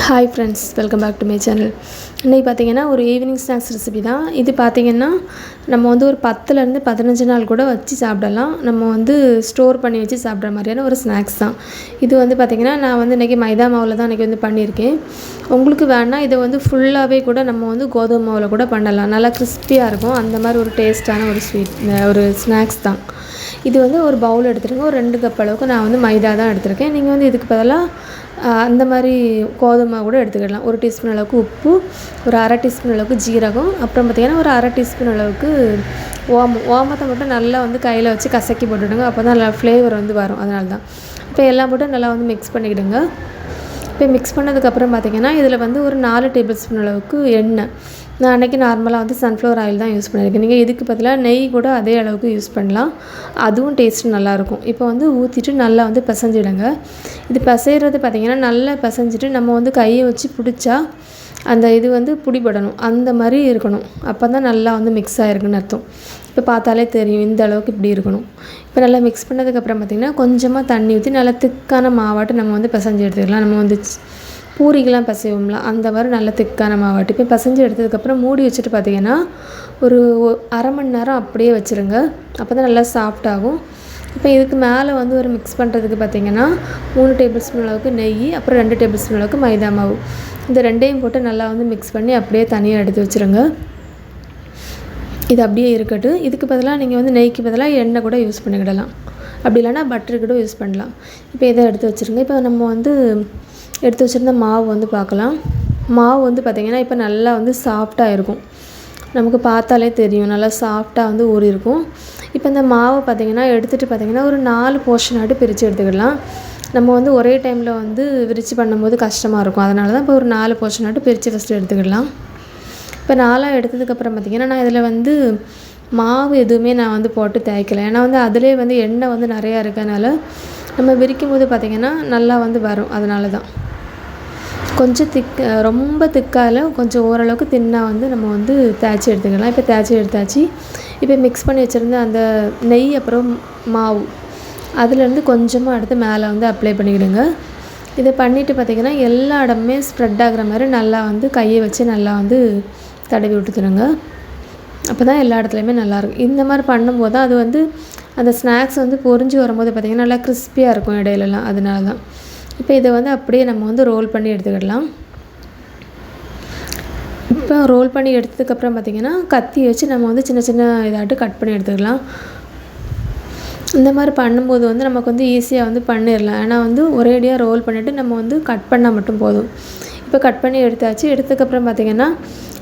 Hi friends, welcome back to my channel. இன்றைக்கி பார்த்திங்கன்னா ஒரு ஈவினிங் ஸ்நாக்ஸ் ரெசிபி தான். இது பார்த்திங்கன்னா நம்ம வந்து ஒரு 10லேருந்து 15 நாள் கூட வச்சு சாப்பிடலாம். நம்ம வந்து ஸ்டோர் பண்ணி வச்சு சாப்பிட்ற மாதிரியான ஒரு ஸ்நாக்ஸ் தான். இது வந்து பார்த்திங்கன்னா நான் வந்து இன்றைக்கி மைதா மாவில் தான் இன்றைக்கி வந்து பண்ணியிருக்கேன். உங்களுக்கு வேணால் இதை வந்து ஃபுல்லாகவே கூட நம்ம வந்து கோதுமை மாவில் கூட பண்ணலாம். நல்லா கிறிஸ்பியாக இருக்கும். அந்த மாதிரி ஒரு டேஸ்ட்டான ஒரு ஸ்நாக்ஸ் தான். இது வந்து ஒரு பவுல் எடுத்துருங்க. ஒரு 2 கப் அளவுக்கு நான் வந்து மைதா தான் எடுத்திருக்கேன். நீங்கள் வந்து இதுக்கு பதிலாக அந்த மாதிரி கோதுமை கூட எடுத்துக்கிடலாம். 1 டீஸ்பூன் அளவுக்கு உப்பு, ஒரு 1/2 டீஸ்பூன் அளவுக்கு ஜீரகம், அப்புறம் பார்த்திங்கன்னா ஒரு 1/2 டீஸ்பூன் அளவுக்கு ஓமத்தை மட்டும் நல்லா வந்து கையில் வச்சு கசக்கி போட்டுவிடுங்க. அப்போ தான் நல்லா ஃப்ளேவர் வந்து வரும். அதனால தான் இப்போ எல்லாம் போட்டு நல்லா வந்து மிக்ஸ் பண்ணிக்கிடுங்க. இப்போ மிக்ஸ் பண்ணதுக்கப்புறம் பார்த்திங்கன்னா இதில் வந்து ஒரு 4 டேபிள் ஸ்பூன் அளவுக்கு எண்ணெய். நான் அன்றைக்கி நார்மலாக வந்து சன்ஃப்ளவர் ஆயில் தான் யூஸ் பண்ணியிருக்கேன். நீங்கள் இதுக்கு பதிலாக நெய் கூட அதே அளவுக்கு யூஸ் பண்ணலாம். அதுவும் டேஸ்ட்டு நல்லாயிருக்கும். இப்போ வந்து ஊற்றிட்டு நல்லா வந்து பிசைஞ்சிடுங்க. இது பிசைகிறது பார்த்திங்கன்னா நல்லா பிசைஞ்சிட்டு நம்ம வந்து கையை வச்சு பிடிச்சா அந்த இது வந்து பிடிபடணும். அந்த மாதிரி இருக்கணும். அப்போ தான் நல்லா வந்து மிக்ஸ் ஆகிருக்குன்னு அர்த்தம். இப்போ பார்த்தாலே தெரியும் இந்த அளவுக்கு இப்படி இருக்கணும். இப்போ நல்லா மிக்ஸ் பண்ணதுக்கப்புறம் பார்த்திங்கன்னா கொஞ்சமாக தண்ணி ஊற்றி நல்லா திக்கான மாவாட்டு நம்ம வந்து பிசைஞ்சு எடுத்துக்கலாம். நம்ம வந்து பூரிக்கெலாம் பிசைவோம்ல, அந்த மாதிரி நல்ல திக்கான மாவாட்டு இப்போ பிசைஞ்சு எடுத்ததுக்கப்புறம் மூடி வச்சுட்டு பார்த்திங்கன்னா ஒரு 1/2 மணி நேரம் அப்படியே வச்சுருங்க. அப்போ தான் நல்லா சாஃப்டாகும். இப்போ இதுக்கு மேலே வந்து ஒரு மிக்ஸ் பண்ணுறதுக்கு பார்த்திங்கன்னா 3 டேபிள் ஸ்பூன் அளவுக்கு நெய், அப்புறம் 2 டேபிள் ஸ்பூன் அளவுக்கு மைதா மாவு, இந்த ரெண்டையும் போட்டு நல்லா வந்து மிக்ஸ் பண்ணி அப்படியே தனியாக எடுத்து வச்சுருங்க. இது அப்படியே இருக்கட்டும். இதுக்கு பதிலாக நீங்கள் வந்து நெய்க்கு பதிலாக எண்ணெய் கூட யூஸ் பண்ணிக்கிடலாம். அப்படி இல்லைனா பட்டர் கூட யூஸ் பண்ணலாம். இப்போ இதை எடுத்து வச்சுருங்க. இப்போ நம்ம வந்து எடுத்து வச்சுருந்த மாவு வந்து பார்க்கலாம். மாவு வந்து பார்த்திங்கன்னா இப்போ நல்லா வந்து சாஃப்டாக இருக்கும். நமக்கு பார்த்தாலே தெரியும் நல்லா சாஃப்டாக வந்து ஊறி இருக்கும். இப்போ இந்த மாவை பார்த்திங்கன்னா எடுத்துகிட்டு பார்த்திங்கன்னா ஒரு 4 போர்ஷனாட்டு பிரித்து எடுத்துக்கிடலாம். நம்ம வந்து ஒரே டைமில் வந்து விரித்து பண்ணும்போது கஷ்டமாக இருக்கும். அதனால தான் இப்போ ஒரு 4 போர்ஷனாட்டு பிரித்து ஃபஸ்ட்டு எடுத்துக்கிடலாம். இப்போ 4 எடுத்ததுக்கப்புறம் பார்த்திங்கன்னா நான் இதில் வந்து மாவு எதுவுமே நான் வந்து போட்டு தேய்க்கலை. ஏன்னா வந்து அதிலே வந்து எண்ணெய் வந்து நிறையா இருக்கனால நம்ம விரிக்கும் போது பார்த்திங்கன்னா நல்லா வந்து வரும். அதனால தான் கொஞ்சம் ரொம்ப திக்கால கொஞ்சம் ஓரளவுக்கு தின்னாக வந்து நம்ம வந்து தேய்ச்சி எடுத்துக்கலாம். இப்போ தேய்ச்சி எடுத்தாச்சு. இப்போ மிக்ஸ் பண்ணி வச்சுருந்த அந்த நெய் அப்புறம் மாவு அதுலேருந்து கொஞ்சமாக எடுத்து மேலே வந்து அப்ளை பண்ணிக்கிடுங்க. இதை பண்ணிவிட்டு பார்த்திங்கன்னா எல்லா இடமுமே ஸ்ப்ரெட் ஆகிற மாதிரி நல்லா வந்து கையை வச்சு நல்லா வந்து தடவி விட்டுத்துருங்க. அப்போ தான் எல்லா இடத்துலையுமே நல்லாயிருக்கும். இந்த மாதிரி பண்ணும்போது தான் அது வந்து அந்த ஸ்நாக்ஸ் வந்து பொரிஞ்சு வரும்போது பார்த்திங்கன்னா நல்லா கிறிஸ்பியாக இருக்கும் இடையிலலாம். அதனால தான் இப்போ இதை வந்து அப்படியே நம்ம வந்து ரோல் பண்ணி எடுத்துக்கிடலாம். இப்போ ரோல் பண்ணி எடுத்ததுக்கப்புறம் பார்த்திங்கன்னா கத்தி வச்சு நம்ம வந்து சின்ன சின்ன இதாட்டு கட் பண்ணி எடுத்துக்கலாம். இந்த மாதிரி பண்ணும்போது வந்து நமக்கு வந்து ஈஸியாக வந்து பண்ணிடலாம். ஏன்னா வந்து ஒரேடியாக ரோல் பண்ணிவிட்டு நம்ம வந்து கட் பண்ணால் மட்டும் போதும். இப்போ கட் பண்ணி எடுத்தாச்சு. எடுத்ததுக்கப்புறம் பார்த்திங்கன்னா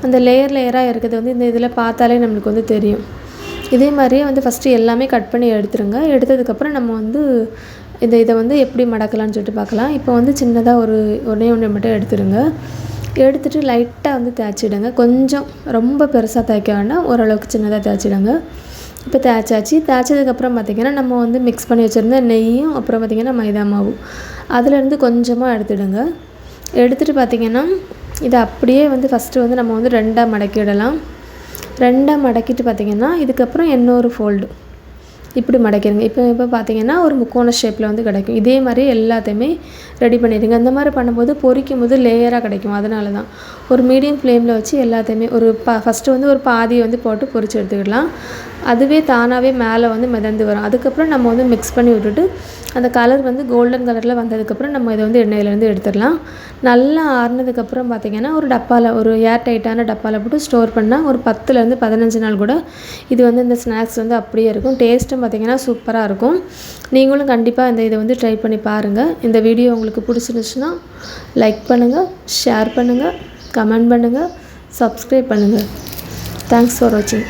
அந்த லேயராக இருக்கிறது வந்து இந்த இதில் பார்த்தாலே நம்மளுக்கு வந்து தெரியும். இதே மாதிரியே வந்து ஃபஸ்ட்டு எல்லாமே கட் பண்ணி எடுத்துருங்க. எடுத்ததுக்கப்புறம் நம்ம வந்து இதை வந்து எப்படி மடக்கலான்னு சொல்லிட்டு பார்க்கலாம். இப்போ வந்து சின்னதாக ஒன்றே மட்டும் எடுத்துடுங்க. எடுத்துகிட்டு லைட்டாக வந்து தேய்ச்சிடுங்க. கொஞ்சம் ரொம்ப பெருசாக தேய்க்க வேண்டாம், ஓரளவுக்கு சின்னதாக தேய்ச்சிடுங்க. இப்போ தேய்ச்சாச்சு. தேய்ச்சதுக்கப்புறம் பார்த்திங்கன்னா நம்ம வந்து மிக்ஸ் பண்ணி வச்சுருந்த நெய்யும் அப்புறம் பார்த்திங்கன்னா மைதா மாவு அதுலேருந்து கொஞ்சமாக எடுத்துடுங்க. எடுத்துகிட்டு பார்த்திங்கன்னா இதை அப்படியே வந்து ஃபஸ்ட்டு வந்து நம்ம வந்து 2ஆக மடக்கிடலாம். 2ஆக மடக்கிட்டு பார்த்திங்கன்னா இதுக்கப்புறம் இன்னொரு ஃபோல்டு இப்படி மடக்கிடுங்க. இப்போ பார்த்திங்கன்னா ஒரு முக்கோண ஷேப்பில் வந்து கிடைக்கும். இதே மாதிரி எல்லாத்தையுமே ரெடி பண்ணிடுங்க. அந்த மாதிரி பண்ணும்போது பொரிக்கும் போது லேயராக கிடைக்கும். அதனால தான் ஒரு மீடியம் ஃப்ளேமில் வச்சு எல்லாத்தையுமே ஃபஸ்ட்டு வந்து ஒரு பாதியை வந்து போட்டு பொரித்து எடுத்துக்கிடலாம். அதுவே தானாகவே மேலே வந்து மிதந்து வரும். அதுக்கப்புறம் நம்ம வந்து மிக்ஸ் பண்ணி விட்டுட்டு அந்த கலர் வந்து கோல்டன் கலரில் வந்ததுக்கப்புறம் நம்ம இதை வந்து எண்ணெயிலேருந்து எடுத்துடலாம். நல்லா ஆறுனதுக்கப்புறம் பார்த்திங்கன்னா ஒரு டப்பாவில் ஒரு ஏர் டைட்டான டப்பாவில் போட்டு ஸ்டோர் பண்ணால் ஒரு 10லேருந்து 15 நாள் கூட இது வந்து இந்த ஸ்நாக்ஸ் வந்து அப்படியே இருக்கும். டேஸ்ட்டும் பார்த்திங்கன்னா சூப்பராக இருக்கும். நீங்களும் கண்டிப்பாக இதை வந்து ட்ரை பண்ணி பாருங்கள். இந்த வீடியோ உங்களுக்கு பிடிச்சிருந்துச்சுன்னா லைக் பண்ணுங்கள், ஷேர் பண்ணுங்கள், கமெண்ட் பண்ணுங்கள், சப்ஸ்கிரைப் பண்ணுங்கள். தேங்க்ஸ் ஃபார் வாட்சிங்.